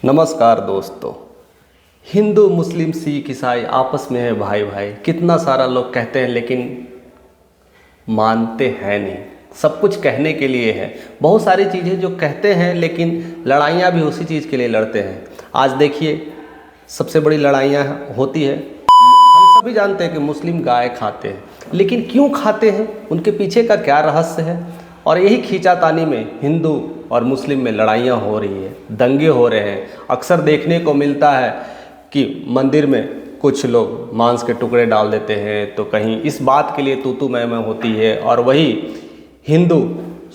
नमस्कार दोस्तों। हिंदू मुस्लिम सिख ईसाई आपस में है भाई भाई। कितना सारा लोग कहते हैं लेकिन मानते हैं नहीं। सब कुछ कहने के लिए है, बहुत सारी चीज़ें जो कहते हैं लेकिन लड़ाइयाँ भी उसी चीज़ के लिए लड़ते हैं। आज देखिए सबसे बड़ी लड़ाइयाँ होती है। हम सभी जानते हैं कि मुस्लिम गाय खाते हैं, लेकिन क्यों खाते हैं, उनके पीछे का क्या रहस्य है। और यही खींचातानी में हिंदू और मुस्लिम में लड़ाइयाँ हो रही है, दंगे हो रहे हैं। अक्सर देखने को मिलता है कि मंदिर में कुछ लोग मांस के टुकड़े डाल देते हैं, तो कहीं इस बात के लिए तू मैं होती है। और वही हिंदू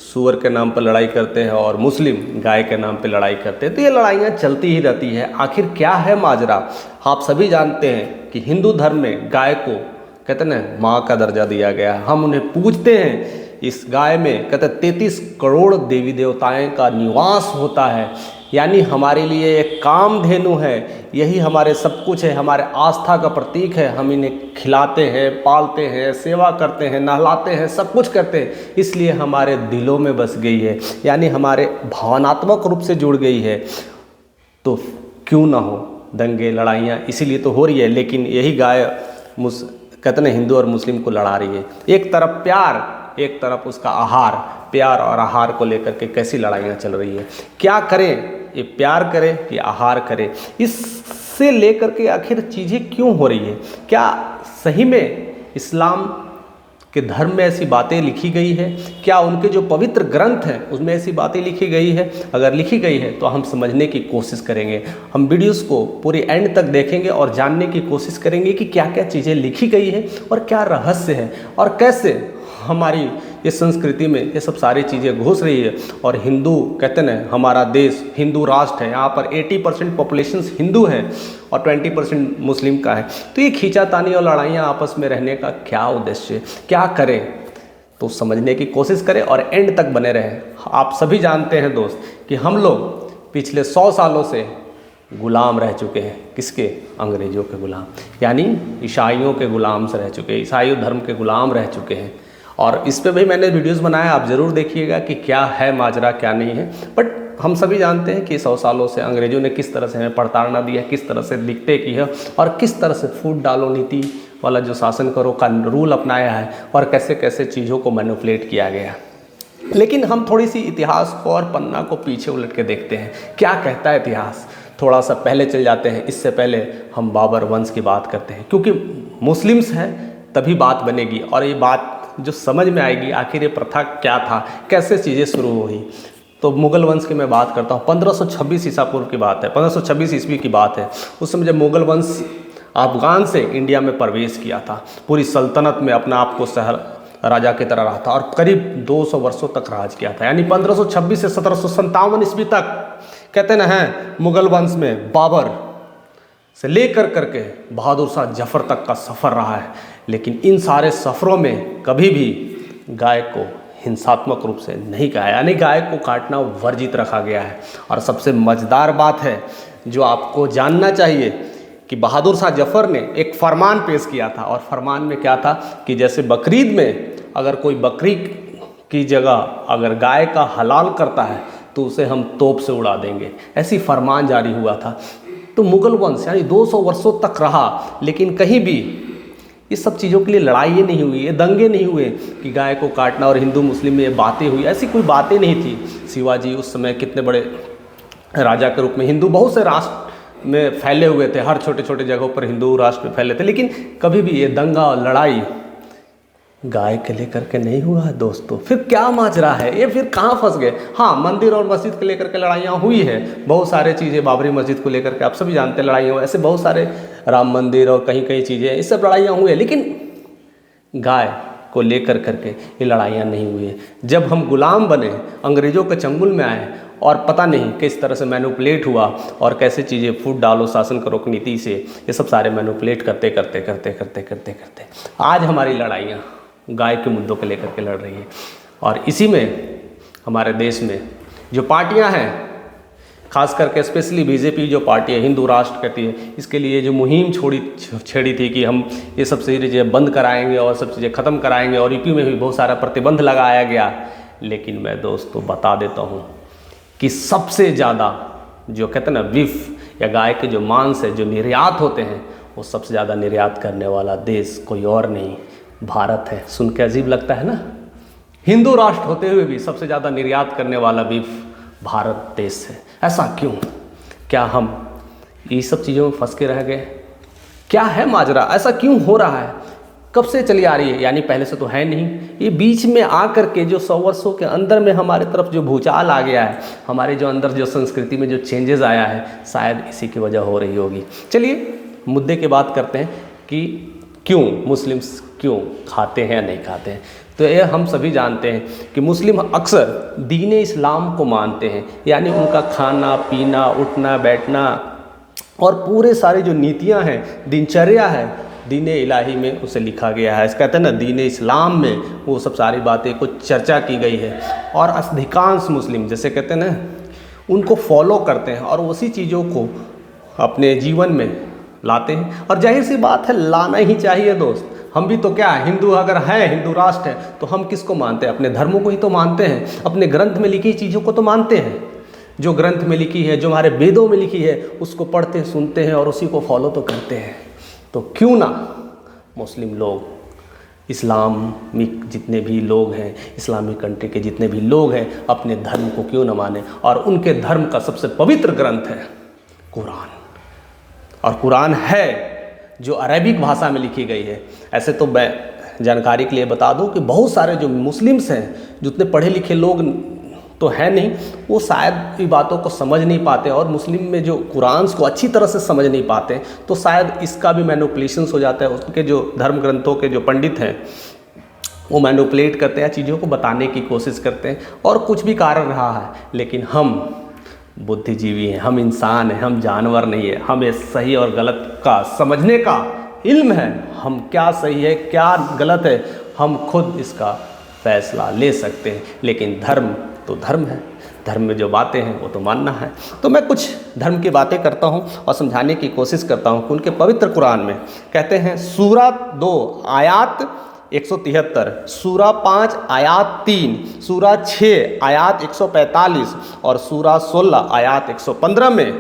सूअर के नाम पर लड़ाई करते हैं और मुस्लिम गाय के नाम पर लड़ाई करते हैं। तो ये लड़ाइयाँ चलती ही रहती है। आखिर क्या है माजरा। आप सभी जानते हैं कि हिंदू धर्म में गाय को कहते हैं ना माँ का दर्जा दिया गया है। हम उन्हें पूजते हैं। इस गाय में कहते 33 करोड़ देवी देवताएं का निवास होता है, यानी हमारे लिए एक कामधेनु है। यही हमारे सब कुछ है, हमारे आस्था का प्रतीक है। हम इन्हें खिलाते हैं, पालते हैं, सेवा करते हैं, नहलाते हैं, सब कुछ करते हैं। इसलिए हमारे दिलों में बस गई है, यानी हमारे भावनात्मक रूप से जुड़ गई है। तो क्यों ना हो दंगे लड़ाइयाँ, इसीलिए तो हो रही है। लेकिन यही गाय कहते हैं हिंदू और मुस्लिम को लड़ा रही है। एक तरफ प्यार, एक तरफ उसका आहार। प्यार और आहार को लेकर के कैसी लड़ाइयाँ चल रही है। क्या करें, ये प्यार करें कि आहार करें, इससे लेकर के आखिर चीज़ें क्यों हो रही है। क्या सही में इस्लाम के धर्म में ऐसी बातें लिखी गई है? क्या उनके जो पवित्र ग्रंथ हैं उसमें ऐसी बातें लिखी गई है? अगर लिखी गई है तो हम समझने की कोशिश करेंगे। हम वीडियोस को पूरी एंड तक देखेंगे और जानने की कोशिश करेंगे कि क्या क्या चीज़ें लिखी गई है और क्या रहस्य है और कैसे हमारी ये संस्कृति में ये सब सारी चीज़ें घुस रही है। और हिंदू कहते हैं हमारा देश हिंदू राष्ट्र है, यहाँ पर 80% पॉपुलेशन हिंदू है और 20% मुस्लिम का है। तो ये खींचातानी और लड़ाइयाँ आपस में रहने का क्या उद्देश्य है, क्या करें, तो समझने की कोशिश करें और एंड तक बने रहें। आप सभी जानते हैं दोस्त कि हम लोग पिछले 100 सालों से गुलाम रह चुके हैं। किसके? अंग्रेज़ों के गुलाम, यानी ईसाइयों के गुलाम से रह चुके हैं, ईसाई धर्म के गुलाम रह चुके हैं। और इस पे भी मैंने वीडियोस बनाया, आप ज़रूर देखिएगा कि क्या है माजरा क्या नहीं है। बट हम सभी जानते हैं कि 100 सालों से अंग्रेज़ों ने किस तरह से हमें प्रताड़ना दी है, किस तरह से दिक्कतें की है और किस तरह से फूट डालो नीति वाला जो शासन करो का रूल अपनाया है और कैसे कैसे चीज़ों को मैनिपुलेट किया गया। लेकिन हम थोड़ी सी इतिहास को और पन्ना को पीछे उलट के देखते हैं, क्या कहता है इतिहास। थोड़ा सा पहले चल जाते हैं। इससे पहले हम बाबर वंश की बात करते हैं, क्योंकि मुस्लिम्स हैं तभी बात बनेगी और ये बात जो समझ में आएगी आखिर ये प्रथा क्या था, कैसे चीज़ें शुरू हुई। तो मुग़ल वंश की मैं बात करता हूँ। 1526 ईसा पूर्व की बात है, 1526 ईस्वी की बात है। उस समय जब मुग़ल वंश अफ़गान से इंडिया में प्रवेश किया था, पूरी सल्तनत में अपना आप को शहर राजा की तरह रहा था और करीब 200 वर्षों तक राज किया था। यानी 1526 से 1757 ईस्वी तक कहते न हैं मुग़ल वंश में बाबर से लेकर करके बहादुर शाह जफ़र तक का सफ़र रहा है। लेकिन इन सारे सफ़रों में कभी भी गाय को हिंसात्मक रूप से नहीं कहा, यानी गाय को काटना वर्जित रखा गया है। और सबसे मज़ेदार बात है जो आपको जानना चाहिए कि बहादुर शाह जफ़र ने एक फरमान पेश किया था। और फरमान में क्या था कि जैसे बकरीद में अगर कोई बकरी की जगह अगर गाय का हलाल करता है तो उसे हम तोप से उड़ा देंगे, ऐसी फरमान जारी हुआ था। तो मुग़ल वंश यानी 200 वर्षों तक रहा, लेकिन कहीं भी इस सब चीज़ों के लिए लड़ाई नहीं हुई, ये दंगे नहीं हुए कि गाय को काटना और हिंदू मुस्लिम में ये बातें हुई, ऐसी कोई बातें नहीं थी। शिवाजी उस समय कितने बड़े राजा के रूप में हिंदू बहुत से राष्ट्र में फैले हुए थे, हर छोटे छोटे जगहों पर हिंदू राष्ट्र में फैले थे। लेकिन कभी भी ये दंगा और लड़ाई गाय के लेकर के नहीं हुआ है दोस्तों। फिर क्या माजरा है, ये फिर कहाँ फंस गए। हाँ, मंदिर और मस्जिद के लेकर के लड़ाइयाँ हुई है, बहुत सारे चीज़ें, बाबरी मस्जिद को लेकर के आप सभी जानते हैं लड़ाइयाँ हुई, ऐसे बहुत सारे राम मंदिर और कहीं कहीं चीज़ें, इस सब लड़ाइयाँ हुई है। लेकिन गाय को लेकर करके ये लड़ाइयाँ नहीं हुई है। जब हम गुलाम बने, अंग्रेज़ों के चंगुल में आए और पता नहीं किस तरह से मैनिपुलेट हुआ और कैसे चीज़ें फूट डालो शासन करो की नीति से, ये सब सारे मैनिपुलेट करते करते करते करते करते करते आज हमारी लड़ाइयाँ गाय के मुद्दों को लेकर के लड़ रही है। और इसी में हमारे देश में जो पार्टियां हैं, खास करके स्पेशली बीजेपी जो पार्टी है, हिंदू राष्ट्र कहती है, इसके लिए जो मुहिम छेड़ी थी कि हम ये सब चीज़ें बंद कराएंगे और सब चीज़ें ख़त्म कराएंगे और यूपी में भी बहुत सारा प्रतिबंध लगाया गया। लेकिन मैं दोस्तों बता देता हूँ कि सबसे ज़्यादा जो कहते हैं ना बीफ या गाय के जो मांस है जो निर्यात होते हैं, वो सबसे ज़्यादा निर्यात करने वाला देश कोई और नहीं, भारत है। सुन के अजीब लगता है ना, हिंदू राष्ट्र होते हुए भी सबसे ज़्यादा निर्यात करने वाला बीफ भारत देश है। ऐसा क्यों? क्या हम ये सब चीज़ों में फंस के रह गए? क्या है माजरा, ऐसा क्यों हो रहा है? कब से चली आ रही है? यानी पहले से तो है नहीं, ये बीच में आकर के जो 100 वर्षों के अंदर में हमारे तरफ जो भूचाल आ गया है, हमारे जो अंदर जो संस्कृति में जो चेंजेस आया है, शायद इसी की वजह हो रही होगी। चलिए मुद्दे की बात करते हैं कि क्यों मुस्लिम्स क्यों खाते हैं या नहीं खाते हैं। तो ये हम सभी जानते हैं कि मुस्लिम अक्सर दीन इस्लाम को मानते हैं, यानी उनका खाना पीना उठना बैठना और पूरे सारे जो नीतियां हैं, दिनचर्या है, दीन इलाही में उसे लिखा गया है। कहते हैं ना दीन इस्लाम में वो सब सारी बातें कुछ चर्चा की गई है और अधिकांश मुस्लिम जैसे कहते हैं ना उनको फॉलो करते हैं और उसी चीज़ों को अपने जीवन में लाते हैं। और जाहिर सी बात है, लाना ही चाहिए दोस्त। हम भी तो क्या है, हिंदू अगर है, हिंदू राष्ट्र है, तो हम किसको मानते हैं? अपने धर्मों को ही तो मानते हैं, अपने ग्रंथ में लिखी चीज़ों को तो मानते हैं। जो ग्रंथ में लिखी है, जो हमारे वेदों में लिखी है, उसको पढ़ते सुनते हैं और उसी को फॉलो तो करते हैं। तो क्यों ना मुस्लिम लोग, इस्लामिक जितने भी लोग हैं, इस्लामिक कंट्री के जितने भी लोग हैं, अपने धर्म को क्यों न माने। और उनके धर्म का सबसे पवित्र ग्रंथ है कुरान। और कुरान है जो अरबिक भाषा में लिखी गई है। ऐसे तो मैं जानकारी के लिए बता दूं कि बहुत सारे जो मुस्लिम्स हैं, जितने पढ़े लिखे लोग तो है नहीं, वो शायद इन बातों को समझ नहीं पाते और मुस्लिम में जो कुरान को अच्छी तरह से समझ नहीं पाते, तो शायद इसका भी मैनिपुलेशंस हो जाता है। उसके जो धर्म ग्रंथों के जो पंडित हैं वो मैनिपुलेट करते हैं, चीज़ों को बताने की कोशिश करते हैं और कुछ भी कारण रहा है। लेकिन हम बुद्धिजीवी हैं, हम इंसान हैं, हम जानवर नहीं है। हमें सही और गलत का समझने का इल्म है। हम क्या सही है क्या गलत है हम खुद इसका फैसला ले सकते हैं। लेकिन धर्म तो धर्म है, धर्म में जो बातें हैं वो तो मानना है। तो मैं कुछ धर्म की बातें करता हूँ और समझाने की कोशिश करता हूँ कि उनके पवित्र कुरान में कहते हैं सूरा 2 आयात 173, सूरा 5 आयात 3, सूरा 6 आयात 145 और सूरा 16 आयात 115 में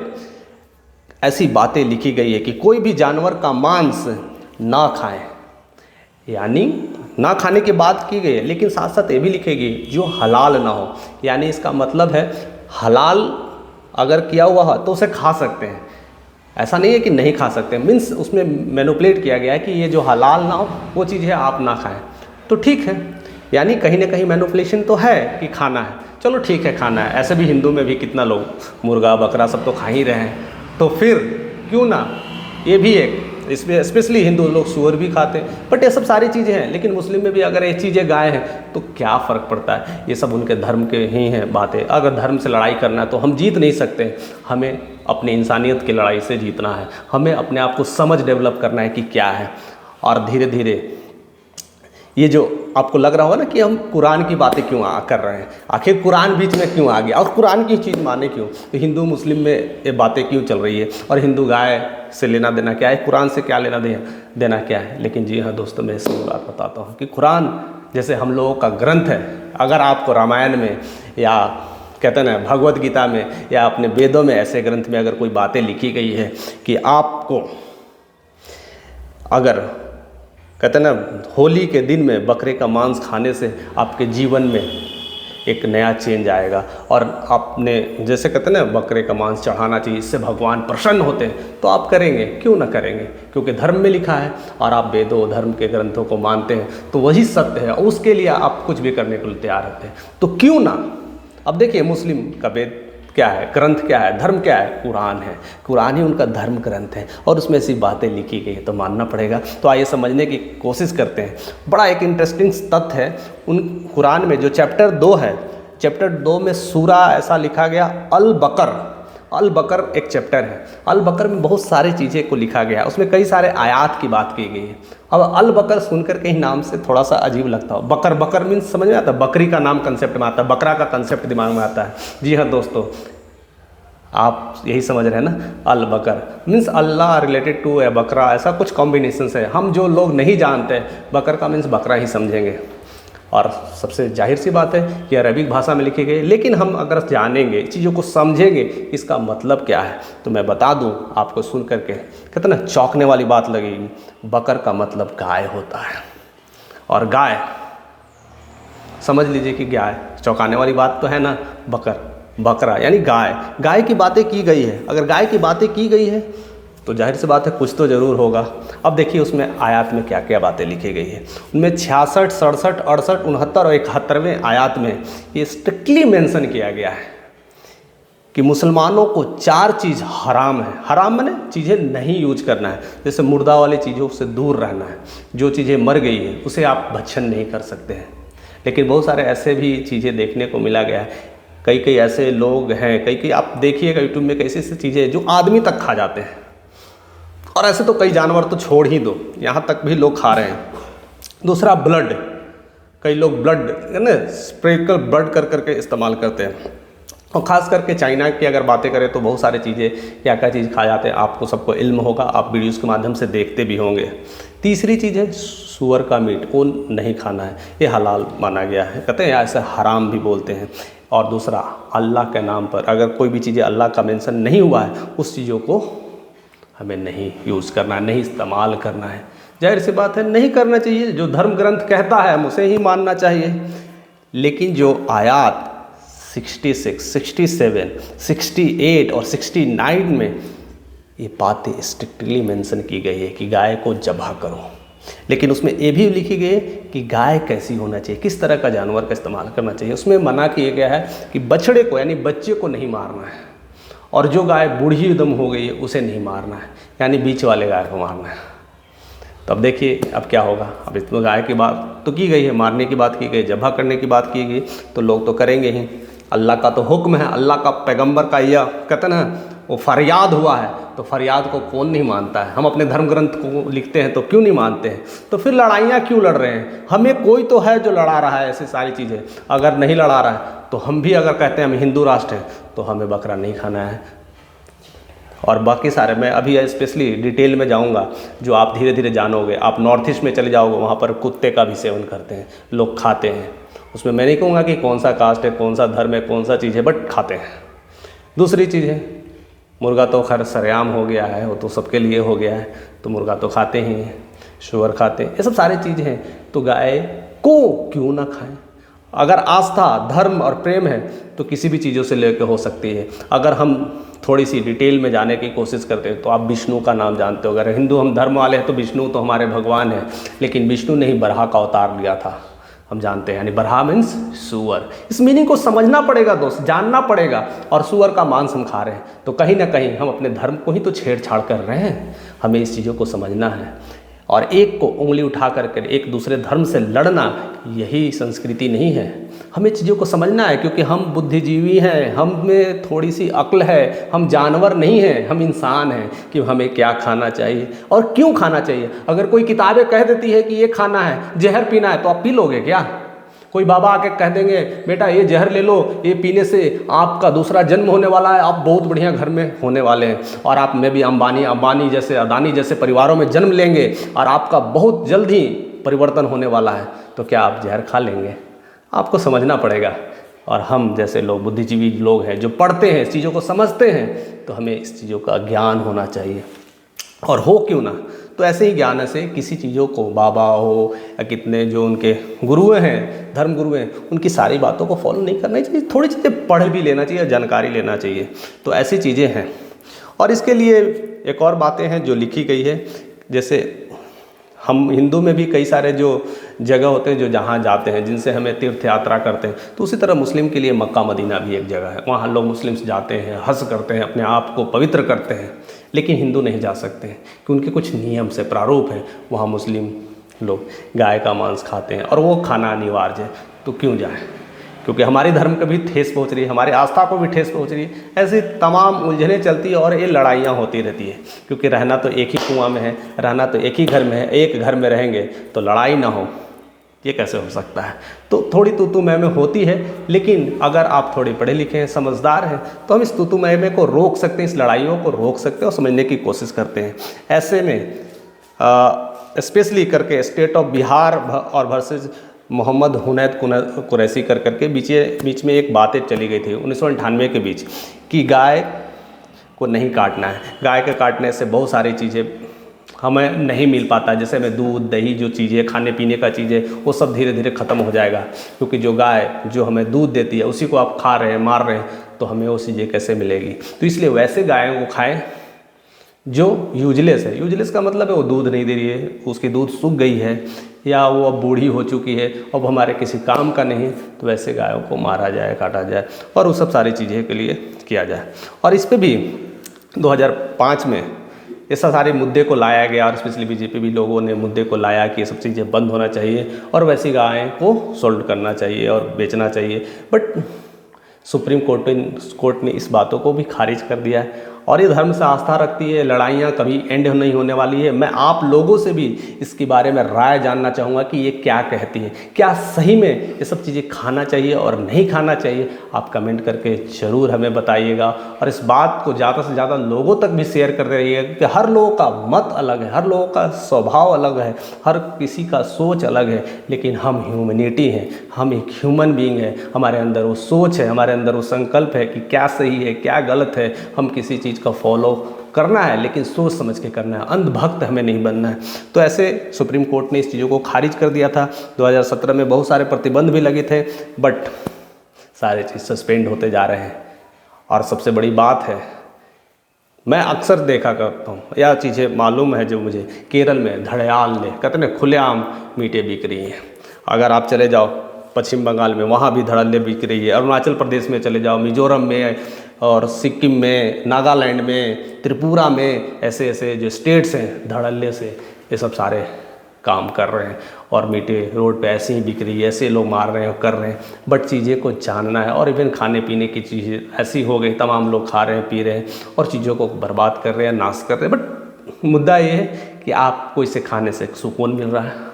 ऐसी बातें लिखी गई है कि कोई भी जानवर का मांस ना खाएं। यानी ना खाने की बात की गई है, लेकिन साथ साथ ये भी लिखेगी जो हलाल ना हो। यानी इसका मतलब है हलाल अगर किया हुआ हो तो उसे खा सकते हैं, ऐसा नहीं है कि नहीं खा सकते। मीन्स उसमें मैनिपुलेट किया गया है कि ये जो हलाल ना हो वो चीज़ है आप ना खाएं, तो ठीक है। यानी कहीं ना कहीं मैनिपुलेशन तो है कि खाना है, चलो ठीक है खाना है। ऐसे भी हिंदू में भी कितना लोग मुर्गा बकरा सब तो खा ही रहे हैं, तो फिर क्यों ना ये भी एक, इसमें स्पेशली हिंदू लोग सूअर भी खाते हैं। बट ये सब सारी चीज़ें हैं, लेकिन मुस्लिम में भी अगर ये चीज़ें गाय हैं तो क्या फ़र्क पड़ता है? ये सब उनके धर्म के ही हैं बातें। अगर धर्म से लड़ाई करना है तो हम जीत नहीं सकते। हमें अपनी इंसानियत की लड़ाई से जीतना है। हमें अपने आप को समझ डेवलप करना है कि क्या है। और धीरे धीरे ये जो आपको लग रहा होगा ना कि हम कुरान की बातें क्यों कर रहे हैं, आखिर कुरान बीच में क्यों आ गया और कुरान की चीज़ माने क्यों, तो हिंदू मुस्लिम में ये बातें क्यों चल रही है और हिंदू गाय से लेना देना क्या है, कुरान से क्या लेना देना क्या है। लेकिन जी हाँ दोस्तों, मैं इसकी बात बताता हूँ कि कुरान जैसे हम लोगों का ग्रंथ है। अगर आपको रामायण में या कहते हैं ना भगवत गीता में या अपने वेदों में ऐसे ग्रंथ में अगर कोई बातें लिखी गई है कि आपको अगर कहते हैं ना होली के दिन में बकरे का मांस खाने से आपके जीवन में एक नया चेंज आएगा और आपने जैसे कहते हैं ना बकरे का मांस चढ़ाना चाहिए, इससे भगवान प्रसन्न होते हैं, तो आप करेंगे, क्यों ना करेंगे? क्योंकि धर्म में लिखा है और आप वेदों धर्म के ग्रंथों को मानते हैं, तो वही सत्य है और उसके लिए आप कुछ भी करने के लिए तैयार रहते हैं, तो क्यों ना। अब देखिए मुस्लिम का वेद क्या है, ग्रंथ क्या है, धर्म क्या है? कुरान है। कुरान ही उनका धर्म ग्रंथ है और उसमें ऐसी बातें लिखी गई है तो मानना पड़ेगा। तो आइए समझने की कोशिश करते हैं। बड़ा एक इंटरेस्टिंग तथ्य है उन कुरान में जो चैप्टर 2 है, चैप्टर 2 में सूरा ऐसा लिखा गया अल बकर। अल बकर एक चैप्टर है। अल बकर में बहुत सारी चीज़ें को लिखा गया है, उसमें कई सारे आयात की बात की गई है। अब अल बकर सुनकर कहीं नाम से थोड़ा सा अजीब लगता हो। बकर बकर मीन्स समझ में आता है, बकरी का नाम कंसेप्ट में आता है, बकरा का कंसेप्ट दिमाग में आता है। जी हाँ दोस्तों, आप यही समझ रहे हैं ना, अल बकर मीन्स अल्लाह रिलेटेड टू या बकरा, ऐसा कुछ कॉम्बिनेशन है। हम जो लोग नहीं जानते बकर का मीन्स बकरा ही समझेंगे और सबसे जाहिर सी बात है कि अरबिक भाषा में लिखे गए, लेकिन हम अगर जानेंगे, चीज़ों को समझेंगे इसका मतलब क्या है, तो मैं बता दूं आपको सुन करके कितना चौंकने वाली बात लगेगी। बकर का मतलब गाय होता है, और गाय समझ लीजिए कि गाय, चौंकाने वाली बात तो है ना। बकरा यानी गाय, गाय की बातें की गई है। अगर गाय की बातें की गई है तो जाहिर सी बात है कुछ तो ज़रूर होगा। अब देखिए उसमें आयत में क्या क्या बातें लिखी गई है। उनमें 66, 67, 68, 69 और 71वें आयत में ये स्ट्रिक्टली मेंशन किया गया है कि मुसलमानों को 4 चीज़ हराम है। हराम माने चीज़ें नहीं यूज करना है, जैसे मुर्दा वाली चीज़ों से दूर रहना है। जो चीज़ें मर गई है उसे आप भक्षण नहीं कर सकते हैं। लेकिन बहुत सारे ऐसे भी चीज़ें देखने को मिला गया है, कई ऐसे लोग हैं, कई आप देखिएगा यूट्यूब में कैसी ऐसी चीज़ें जो आदमी तक खा जाते हैं, और ऐसे तो कई जानवर तो छोड़ ही दो, यहाँ तक भी लोग खा रहे हैं। दूसरा ब्लड, कई लोग ब्लड है ना स्प्रिंकल ब्लड कर करके इस्तेमाल करते हैं। और ख़ास करके चाइना की अगर बातें करें तो बहुत सारी चीज़ें क्या क्या चीज़ खा जाते हैं, आपको सबको इल्म होगा, आप वीडियोज़ के माध्यम से देखते भी होंगे। तीसरी चीज़ है सूअर का मीट, वो नहीं खाना है, ये हलाल माना गया है, कहते हैं ऐसे हराम भी बोलते हैं। और दूसरा अल्लाह के नाम पर अगर कोई भी चीज़ें अल्लाह का मेंशन नहीं हुआ है उस चीज़ों को हमें नहीं यूज़ करना है, नहीं इस्तेमाल करना है। जाहिर सी बात है नहीं करना चाहिए, जो धर्म ग्रंथ कहता है हम उसे ही मानना चाहिए। लेकिन जो आयात 66, 67, 68 और 69 में ये बातें स्ट्रिक्टली मेंशन की गई है कि गाय को ज़बह करो, लेकिन उसमें ये भी लिखी गई है कि गाय कैसी होना चाहिए, किस तरह का जानवर का इस्तेमाल करना चाहिए। उसमें मना किया गया है कि बछड़े को यानी बच्चे को नहीं मारना है, और जो गाय बूढ़ी उदम हो गई है उसे नहीं मारना है, यानी बीच वाले गाय को मारना है। तो अब देखिए अब क्या होगा। अब इसमें गाय की बात तो की गई है, मारने की बात की गई, ज़बह करने की बात की गई, तो लोग तो करेंगे ही। अल्लाह का तो हुक्म है, अल्लाह का पैगंबर का यह कहते ना वो फरियाद हुआ है, तो फरियाद को कौन नहीं मानता है। हम अपने धर्म ग्रंथ को लिखते हैं तो क्यों नहीं मानते हैं, तो फिर लड़ाइयाँ क्यों लड़ रहे हैं। हमें कोई तो है जो लड़ा रहा है ऐसी सारी चीज़ें, अगर नहीं लड़ा रहा है तो हम भी अगर कहते हैं हम हिंदू राष्ट्र हैं तो हमें बकरा नहीं खाना है। और बाकी सारे मैं अभी स्पेशली डिटेल में जाऊंगा, जो आप धीरे धीरे जानोगे। आप नॉर्थ ईस्ट में चले जाओगे, वहाँ पर कुत्ते का भी सेवन करते हैं, लोग खाते हैं। उसमें मैं नहीं कहूँगा कि कौन सा कास्ट है, कौन सा धर्म है, कौन सा चीज़ है, बट खाते हैं। दूसरी चीज़ है मुर्गा, तो खैर सरेआम हो गया है, वो तो सबके लिए हो गया है, तो मुर्गा तो खाते ही हैं, शुअर खाते हैं, ये सब सारी चीज़ें हैं। तो गाय को क्यों ना खाएं। अगर आस्था, धर्म और प्रेम है तो किसी भी चीज़ों से लेकर हो सकती है। अगर हम थोड़ी सी डिटेल में जाने की कोशिश करते हैं तो आप विष्णु का नाम जानते हो। अगर हिंदू हम धर्म वाले हैं तो विष्णु तो हमारे भगवान हैं, लेकिन विष्णु ने ही बराह का अवतार लिया था, हम जानते हैं, यानी बराह मीन्स सुअर। इस मीनिंग को समझना पड़ेगा दोस्त, जानना पड़ेगा। और सुअर का मांस हम खा रहे हैं तो कहीं ना कहीं हम अपने धर्म को ही तो छेड़छाड़ कर रहे हैं। हमें इस चीज़ों को समझना है। और एक को उंगली उठा करके एक दूसरे धर्म से लड़ना, यही संस्कृति नहीं है। हमें चीज़ों को समझना है, क्योंकि हम बुद्धिजीवी हैं, हम में थोड़ी सी अक्ल है, हम जानवर नहीं हैं, हम इंसान हैं कि हमें क्या खाना चाहिए और क्यों खाना चाहिए। अगर कोई किताबें कह देती है कि ये खाना है, जहर पीना है, तो आप पी लोगे क्या? कोई बाबा आके कह देंगे बेटा ये जहर ले लो, ये पीने से आपका दूसरा जन्म होने वाला है, आप बहुत बढ़िया घर में होने वाले हैं, और आप में भी अंबानी जैसे, अदानी जैसे परिवारों में जन्म लेंगे और आपका बहुत जल्द ही परिवर्तन होने वाला है, तो क्या आप जहर खा लेंगे? आपको समझना पड़ेगा। और हम जैसे लोग बुद्धिजीवी लोग हैं जो पढ़ते हैं, इस चीज़ों को समझते हैं, तो हमें इस चीज़ों का ज्ञान होना चाहिए। और हो क्यों ना, तो ऐसे ही ज्ञान से किसी चीज़ों को, बाबा हो या कितने जो उनके गुरु हैं, धर्म गुरु हैं, उनकी सारी बातों को फॉलो नहीं करना चाहिए। थोड़ी चीज़ें पढ़ भी लेना चाहिए, जानकारी लेना चाहिए। तो ऐसी चीज़ें हैं। और इसके लिए एक और बातें हैं जो लिखी गई है। जैसे हम हिंदू में भी कई सारे जो जगह होते हैं जो जहाँ जाते हैं, जिनसे हमें तीर्थ यात्रा करते हैं, तो उसी तरह मुस्लिम के लिए मक्का मदीना भी एक जगह है। वहाँ लोग मुस्लिम्स जाते हैं, हज करते हैं, अपने आप को पवित्र करते हैं। लेकिन हिंदू नहीं जा सकते हैं कि उनके कुछ नियम से प्रारूप हैं। वहाँ मुस्लिम लोग गाय का मांस खाते हैं और वो खाना अनिवार्य है। तो क्यों जाए? क्योंकि हमारे धर्म को भी ठेस पहुंच रही है, हमारी आस्था को भी ठेस पहुंच रही है। ऐसी तमाम उलझनें चलती है और ये लड़ाइयाँ होती रहती है। क्योंकि रहना तो एक ही कुआं में है, रहना तो एक ही घर में है। एक घर में रहेंगे तो लड़ाई ना हो, ये कैसे हो सकता है? तो थोड़ी तू मैं में होती है। लेकिन अगर आप थोड़े पढ़े लिखे हैं, समझदार हैं, तो हम इस तू मैं में को रोक सकते हैं, इस लड़ाइयों को रोक सकते हैं और समझने की कोशिश करते हैं। ऐसे में स्पेशली करके स्टेट ऑफ बिहार और वर्सेस मोहम्मद हुनैद कुरैशी कर करके बीच में एक बातें चली गई थी 1998 के बीच कि गाय को नहीं काटना है, गाय के काटने से बहुत सारी चीज़ें हमें नहीं मिल पाता, जैसे हमें दूध दही जो चीज़ें खाने पीने का चीज़ें वो सब धीरे धीरे ख़त्म हो जाएगा, क्योंकि जो गाय जो हमें दूध देती है उसी को आप खा रहे हैं, मार रहे हैं, तो हमें वो चीज़ें कैसे मिलेगी। तो इसलिए वैसे गायों को खाएं जो यूजलेस है। यूजलेस का मतलब है वो दूध नहीं दे रही है, उसकी दूध सूख गई है या वो अब बूढ़ी हो चुकी है, अब हमारे किसी काम का नहीं, तो वैसे गायों को मारा जाए, काटा जाए और वो सब सारी चीज़ें के लिए किया जाए। और इस पर भी 2005 में ऐसा सारे मुद्दे को लाया गया और स्पेशली बीजेपी भी लोगों ने मुद्दे को लाया कि ये सब चीज़ें बंद होना चाहिए और वैसी गायें को सोल्ड करना चाहिए और बेचना चाहिए। बट सुप्रीम कोर्ट ने इस बातों को भी खारिज कर दिया है और ये धर्म से आस्था रखती है, लड़ाइयाँ कभी एंड नहीं होने वाली है। मैं आप लोगों से भी इसके बारे में राय जानना चाहूँगा कि ये क्या कहती है, क्या सही में ये सब चीज़ें खाना चाहिए और नहीं खाना चाहिए। आप कमेंट करके ज़रूर हमें बताइएगा और इस बात को ज़्यादा से ज़्यादा लोगों तक भी शेयर करते रहिएगा, क्योंकि हर लोगों का मत अलग है, हर लोगों का स्वभाव अलग है, हर किसी का सोच अलग है, लेकिन हम ह्यूमैनिटी हैं, हम एक ह्यूमन बीइंग है, हमारे अंदर वो सोच है, हमारे अंदर वो संकल्प है कि क्या सही है क्या गलत है। हम किसी चीज़ का फॉलो करना है लेकिन सोच समझ के करना है, अंधभक्त हमें नहीं बनना है। तो ऐसे सुप्रीम कोर्ट ने इस चीज़ों को खारिज कर दिया था। 2017 में बहुत सारे प्रतिबंध भी लगे थे, बट सारे चीज़ सस्पेंड होते जा रहे हैं। और सबसे बड़ी बात है, मैं अक्सर देखा करता हूँ, यह चीज़ें मालूम है जो मुझे, केरल में धड़याल में कहते हैं खुलेआम मीटें बिक रही हैं। अगर आप चले जाओ पश्चिम बंगाल में, वहाँ भी धड़ल्ले बिक रही है। अरुणाचल प्रदेश में चले जाओ, मिजोरम में और सिक्किम में, नागालैंड में, त्रिपुरा में, ऐसे ऐसे जो स्टेट्स हैं धड़ल्ले से ये सब सारे काम कर रहे हैं और मीटे रोड पे ऐसे ही बिक रही है, ऐसे लोग मार रहे हैं कर रहे हैं। बट चीज़ें को जानना है और इवन खाने पीने की चीज़ें ऐसी हो गई, तमाम लोग खा रहे हैं पी रहे हैं और चीज़ों को बर्बाद कर रहे हैं, नाश कर रहे हैं। बट मुद्दा ये है कि आपको इसे खाने से सुकून मिल रहा है,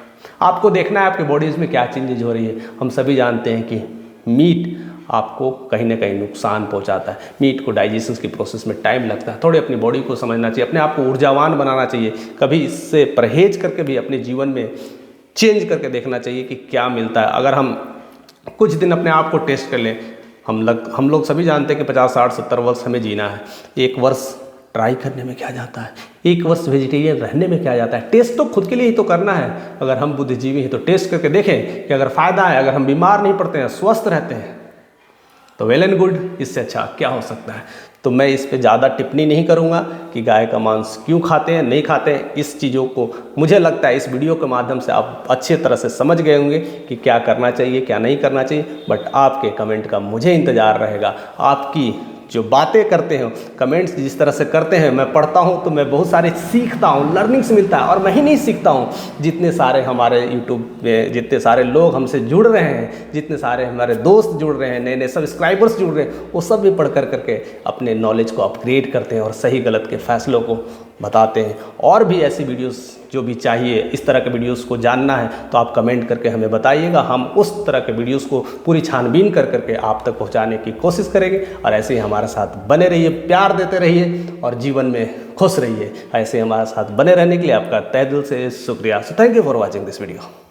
आपको देखना है आपके बॉडीज़ में क्या चेंजेज हो रही है। हम सभी जानते हैं कि मीट आपको कहीं ना कहीं नुकसान पहुंचाता है, मीट को डाइजेशन की प्रोसेस में टाइम लगता है। थोड़ी अपनी बॉडी को समझना चाहिए, अपने आप को ऊर्जावान बनाना चाहिए, कभी इससे परहेज करके भी अपने जीवन में चेंज करके देखना चाहिए कि क्या मिलता है। अगर हम कुछ दिन अपने आप को टेस्ट कर लें, हम लोग सभी जानते हैं कि 50 60 70 वर्ष हमें जीना है। एक वर्ष ट्राई करने में क्या जाता है, एक वर्ष वेजिटेरियन रहने में क्या जाता है। टेस्ट तो खुद के लिए ही तो करना है। अगर हम बुद्धिजीवी हैं तो टेस्ट करके देखें कि अगर फ़ायदा है, अगर हम बीमार नहीं पड़ते हैं, स्वस्थ रहते हैं, तो वेल एंड गुड, इससे अच्छा क्या हो सकता है। तो मैं इस पे ज़्यादा टिप्पणी नहीं करूँगा कि गाय का मांस क्यों खाते हैं नहीं खाते हैं। इस चीज़ों को मुझे लगता है इस वीडियो के माध्यम से आप अच्छी तरह से समझ गए होंगे कि क्या करना चाहिए क्या नहीं करना चाहिए। बट आपके कमेंट का मुझे इंतज़ार रहेगा। आपकी जो बातें करते हैं, कमेंट्स जिस तरह से करते हैं, मैं पढ़ता हूं तो मैं बहुत सारे सीखता हूं, लर्निंग्स मिलता है। और मैं ही नहीं सीखता हूं, जितने सारे हमारे यूट्यूब में जितने सारे लोग हमसे जुड़ रहे हैं, जितने सारे हमारे दोस्त जुड़ रहे हैं, नए नए सब्सक्राइबर्स जुड़ रहे हैं, वो सब भी पढ़ करके अपने नॉलेज को अपग्रेड करते हैं और सही गलत के फैसलों को बताते हैं। और भी ऐसी वीडियोस जो भी चाहिए, इस तरह के वीडियोस को जानना है तो आप कमेंट करके हमें बताइएगा। हम उस तरह के वीडियोस को पूरी छानबीन करके आप तक पहुंचाने की कोशिश करेंगे। और ऐसे ही हमारे साथ बने रहिए, प्यार देते रहिए और जीवन में खुश रहिए। ऐसे हमारे साथ बने रहने के लिए आपका तहे दिल से शुक्रिया। So thank you for watching this video.